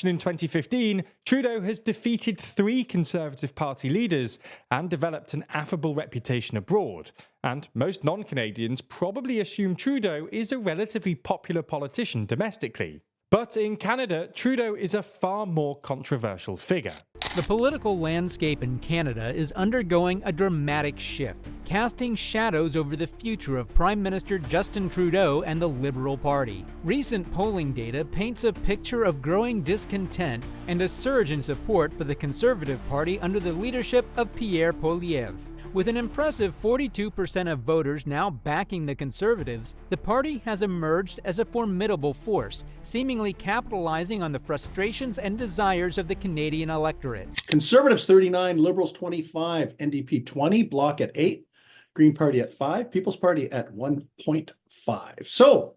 In 2015, Trudeau has defeated 3 Conservative Party leaders and developed an affable reputation abroad. And most non-Canadians probably assume Trudeau is a relatively popular politician domestically. But in Canada, Trudeau is a far more controversial figure. The political landscape in Canada is undergoing a dramatic shift, casting shadows over the future of Prime Minister Justin Trudeau and the Liberal Party. Recent polling data paints a picture of growing discontent and a surge in support for the Conservative Party under the leadership of Pierre Poilievre. With an impressive 42% of voters now backing the Conservatives, the party has emerged as a formidable force, seemingly capitalizing on the frustrations and desires of the Canadian electorate. Conservatives 39, Liberals 25, NDP 20, Bloc at 8, Green Party at 5, People's Party at 1.5. So,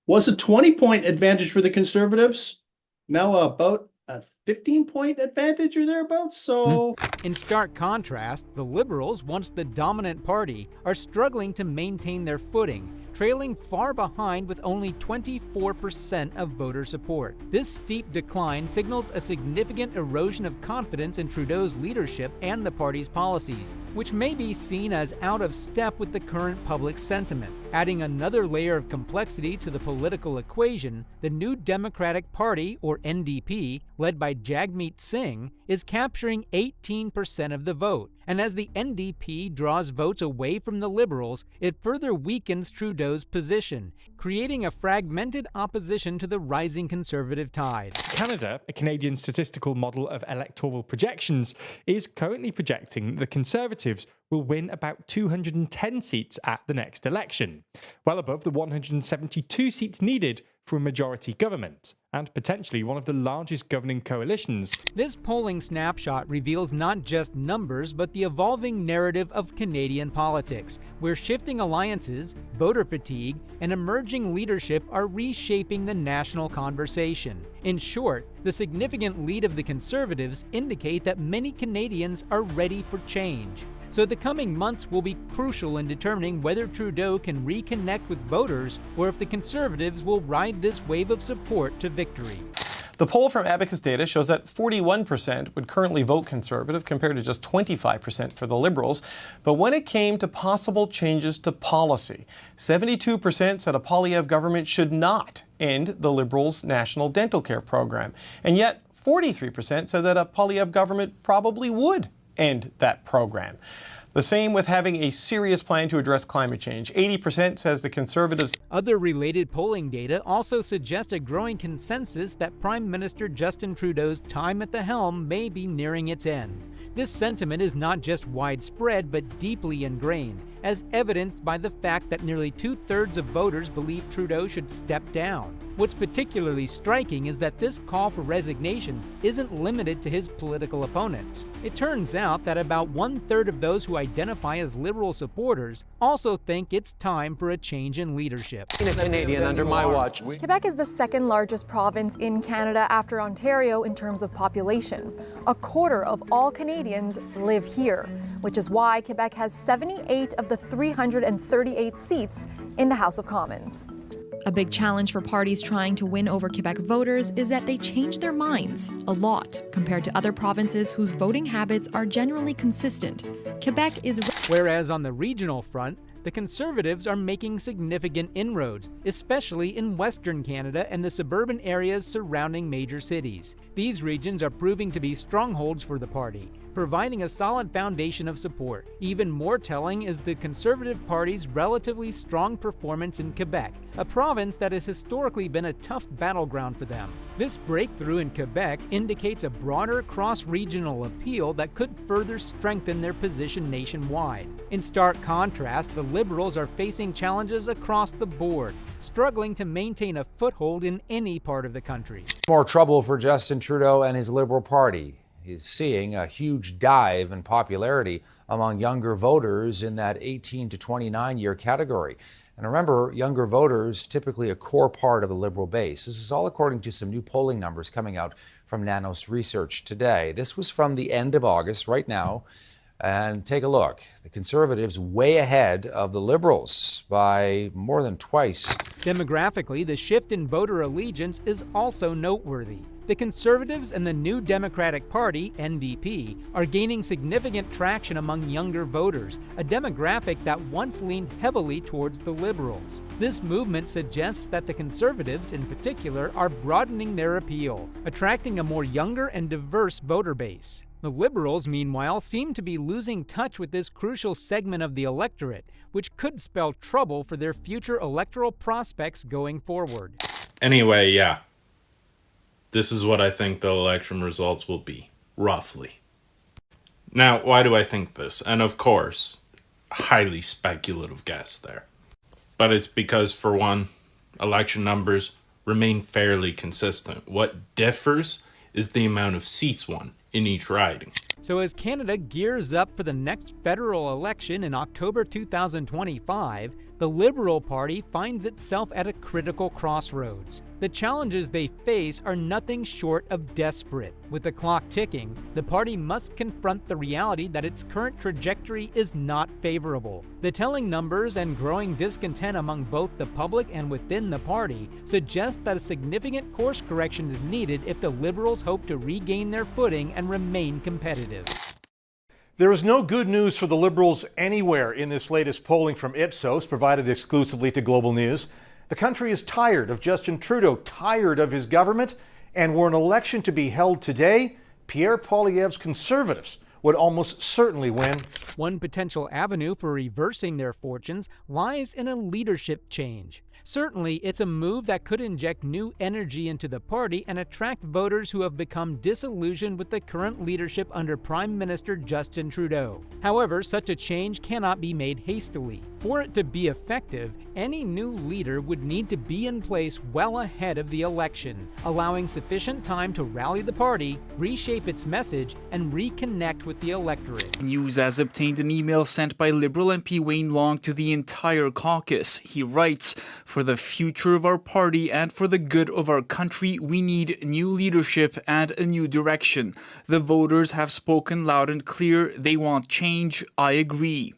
was a 20-point advantage for the Conservatives now about a 15-point advantage or thereabouts, so... In stark contrast, the Liberals, once the dominant party, are struggling to maintain their footing, trailing far behind with only 24% of voter support. This steep decline signals a significant erosion of confidence in Trudeau's leadership and the party's policies, which may be seen as out of step with the current public sentiment. Adding another layer of complexity to the political equation, the New Democratic Party, or NDP, led by Jagmeet Singh, is capturing 18% of the vote. And as the NDP draws votes away from the Liberals, it further weakens Trudeau's position, creating a fragmented opposition to the rising Conservative tide. Canada, a Canadian statistical model of electoral projections, is currently projecting the Conservatives will win about 210 seats at the next election, well above the 172 seats needed for a majority government, and potentially one of the largest governing coalitions. This polling snapshot reveals not just numbers, but the evolving narrative of Canadian politics, where shifting alliances, voter fatigue, and emerging leadership are reshaping the national conversation. In short, the significant lead of the Conservatives indicate that many Canadians are ready for change. So the coming months will be crucial in determining whether Trudeau can reconnect with voters or if the Conservatives will ride this wave of support to victory. The poll from Abacus Data shows that 41% would currently vote Conservative compared to just 25% for the Liberals. But when it came to possible changes to policy, 72% said a Poilievre government should not end the Liberals' national dental care program. And yet 43% said that a Poilievre government probably would end that program. The same with having a serious plan to address climate change. 80% says the Conservatives. Other related polling data also suggest a growing consensus that Prime Minister Justin Trudeau's time at the helm may be nearing its end. This sentiment is not just widespread, but deeply ingrained, as evidenced by the fact that nearly 2/3 of voters believe Trudeau should step down. What's particularly striking is that this call for resignation isn't limited to his political opponents. It turns out that about 1/3 of those who identify as Liberal supporters also think it's time for a change in leadership. Canadian under my watch. Quebec is the second largest province in Canada after Ontario in terms of population. A quarter of all Canadians live here, which is why Quebec has 78 of the 338 seats in the House of Commons. A big challenge for parties trying to win over Quebec voters is that they change their minds a lot compared to other provinces whose voting habits are generally consistent. Quebec is... Whereas on the regional front, the Conservatives are making significant inroads, especially in Western Canada and the suburban areas surrounding major cities. These regions are proving to be strongholds for the party, providing a solid foundation of support. Even more telling is the Conservative Party's relatively strong performance in Quebec, a province that has historically been a tough battleground for them. This breakthrough in Quebec indicates a broader cross-regional appeal that could further strengthen their position nationwide. In stark contrast, the Liberals are facing challenges across the board, struggling to maintain a foothold in any part of the country. More trouble for Justin Trudeau and his Liberal Party. He's seeing a huge dive in popularity among younger voters in that 18 to 29 year category. And remember, younger voters typically a core part of the Liberal base. This is all according to some new polling numbers coming out from Nanos Research today. This was from the end of August, right now. And take a look. The Conservatives way ahead of the Liberals by more than twice. Demographically, the shift in voter allegiance is also noteworthy. The Conservatives and the New Democratic Party, NDP, are gaining significant traction among younger voters, a demographic that once leaned heavily towards the Liberals. This movement suggests that the Conservatives, in particular, are broadening their appeal, attracting a more younger and diverse voter base. The Liberals, meanwhile, seem to be losing touch with this crucial segment of the electorate, which could spell trouble for their future electoral prospects going forward. Anyway, yeah. This is what I think the election results will be, roughly. Now, why do I think this? And of course, highly speculative guess there. But it's because, for one, election numbers remain fairly consistent. What differs is the amount of seats won in each riding. So as Canada gears up for the next federal election in October 2025, the Liberal Party finds itself at a critical crossroads. The challenges they face are nothing short of desperate. With the clock ticking, the party must confront the reality that its current trajectory is not favorable. The telling numbers and growing discontent among both the public and within the party suggest that a significant course correction is needed if the Liberals hope to regain their footing and remain competitive. There is no good news for the Liberals anywhere in this latest polling from Ipsos, provided exclusively to Global News. The country is tired of Justin Trudeau, tired of his government, and were an election to be held today, Pierre Poilievre's Conservatives would almost certainly win. One potential avenue for reversing their fortunes lies in a leadership change. Certainly, it's a move that could inject new energy into the party and attract voters who have become disillusioned with the current leadership under Prime Minister Justin Trudeau. However, such a change cannot be made hastily. For it to be effective, any new leader would need to be in place well ahead of the election, allowing sufficient time to rally the party, reshape its message, and reconnect with the electorate. News has obtained an email sent by Liberal MP Wayne Long to the entire caucus. He writes, "For the future of our party and for the good of our country, we need new leadership and a new direction. The voters have spoken loud and clear. They want change. I agree."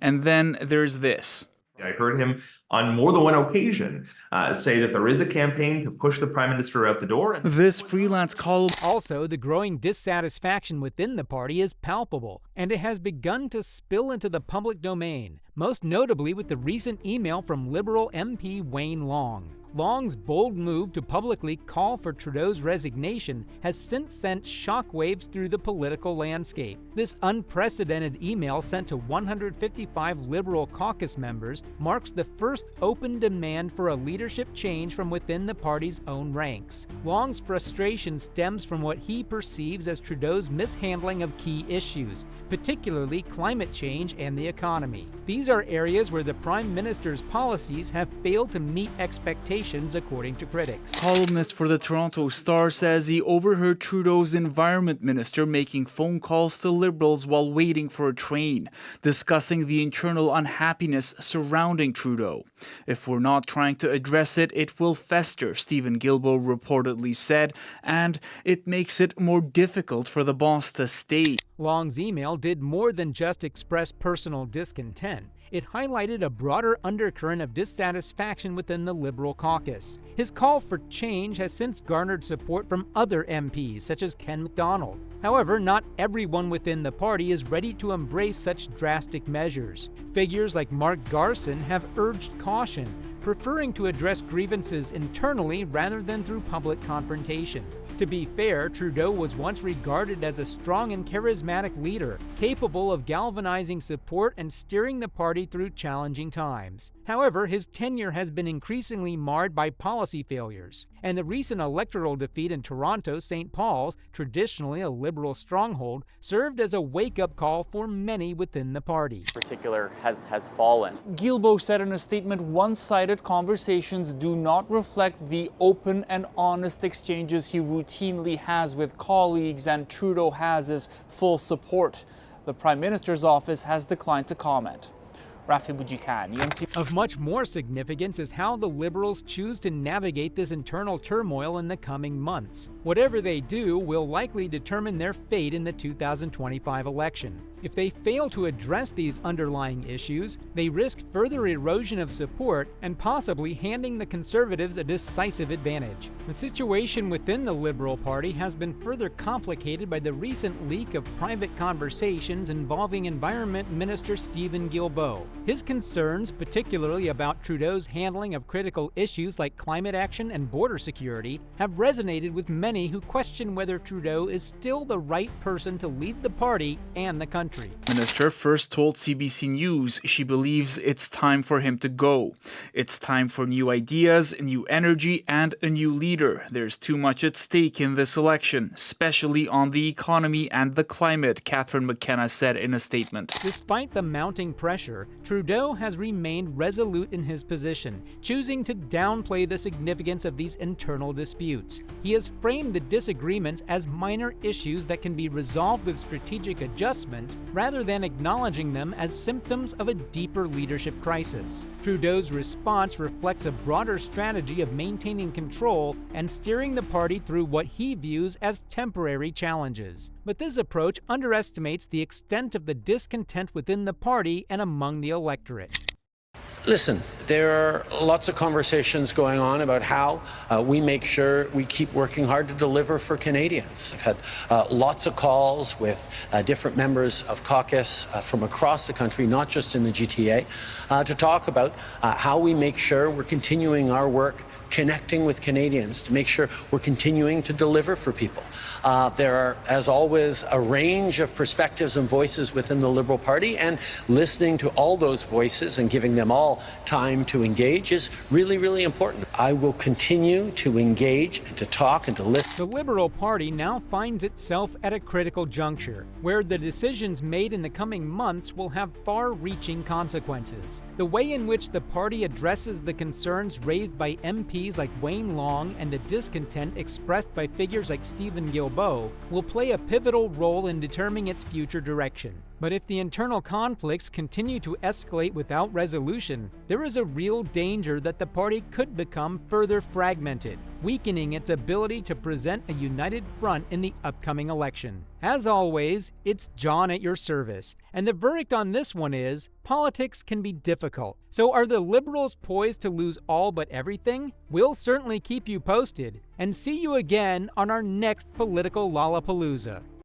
And then there's this. I heard him on more than one occasion say that there is a campaign to push the Prime Minister out the door. This freelance column. Also, the growing dissatisfaction within the party is palpable, and it has begun to spill into the public domain, most notably with the recent email from Liberal MP Wayne Long. Long's bold move to publicly call for Trudeau's resignation has since sent shockwaves through the political landscape. This unprecedented email sent to 155 Liberal caucus members marks the first open demand for a leadership change from within the party's own ranks. Long's frustration stems from what he perceives as Trudeau's mishandling of key issues, particularly climate change and the economy. These are areas where the Prime Minister's policies have failed to meet expectations, according to critics. Columnist for the Toronto Star says he overheard Trudeau's environment minister making phone calls to Liberals while waiting for a train, discussing the internal unhappiness surrounding Trudeau. "If we're not trying to address it, it will fester," Stephen Guilbeault reportedly said, and it makes it more difficult for the boss to stay. Long's email did more than just express personal discontent. It highlighted a broader undercurrent of dissatisfaction within the Liberal caucus. His call for change has since garnered support from other MPs, such as Ken MacDonald. However, not everyone within the party is ready to embrace such drastic measures. Figures like Mark Garson have urged caution, preferring to address grievances internally rather than through public confrontation. To be fair, Trudeau was once regarded as a strong and charismatic leader, capable of galvanizing support and steering the party through challenging times. However, his tenure has been increasingly marred by policy failures, and the recent electoral defeat in Toronto St. Paul's, traditionally a Liberal stronghold, served as a wake-up call for many within the party. Particular has fallen. Guilbeault said in a statement, "One-sided conversations do not reflect the open and honest exchanges he routinely has with colleagues, and Trudeau has his full support." The Prime Minister's office has declined to comment. Rafi Boujikan, UNC. Of much more significance is how the Liberals choose to navigate this internal turmoil in the coming months. Whatever they do will likely determine their fate in the 2025 election. If they fail to address these underlying issues, they risk further erosion of support and possibly handing the Conservatives a decisive advantage. The situation within the Liberal Party has been further complicated by the recent leak of private conversations involving Environment Minister Stephen Guilbeault. His concerns, particularly about Trudeau's handling of critical issues like climate action and border security, have resonated with many who question whether Trudeau is still the right person to lead the party and the country. Minister first told CBC News she believes it's time for him to go. It's time for new ideas, new energy, and a new leader. There's too much at stake in this election, especially on the economy and the climate, Catherine McKenna said in a statement. Despite the mounting pressure, Trudeau has remained resolute in his position, choosing to downplay the significance of these internal disputes. He has framed the disagreements as minor issues that can be resolved with strategic adjustments, rather than acknowledging them as symptoms of a deeper leadership crisis. Trudeau's response reflects a broader strategy of maintaining control and steering the party through what he views as temporary challenges. But this approach underestimates the extent of the discontent within the party and among the electorate. Listen, there are lots of conversations going on about how we make sure we keep working hard to deliver for Canadians. I've had lots of calls with different members of caucus from across the country, not just in the GTA, to talk about how we make sure we're continuing our work connecting with Canadians, to make sure we're continuing to deliver for people. There are, as always, a range of perspectives and voices within the Liberal Party, and listening to all those voices and giving them all time to engage is really, really important. I will continue to engage and to talk and to listen. The Liberal Party now finds itself at a critical juncture, where the decisions made in the coming months will have far-reaching consequences. The way in which the party addresses the concerns raised by MPs like Wayne Long and the discontent expressed by figures like Stephen Guilbeault will play a pivotal role in determining its future direction. But if the internal conflicts continue to escalate without resolution, there is a real danger that the party could become further fragmented, weakening its ability to present a united front in the upcoming election. As always, it's John at your service, and the verdict on this one is, politics can be difficult. So are the Liberals poised to lose all but everything? We'll certainly keep you posted, and see you again on our next political Lollapalooza.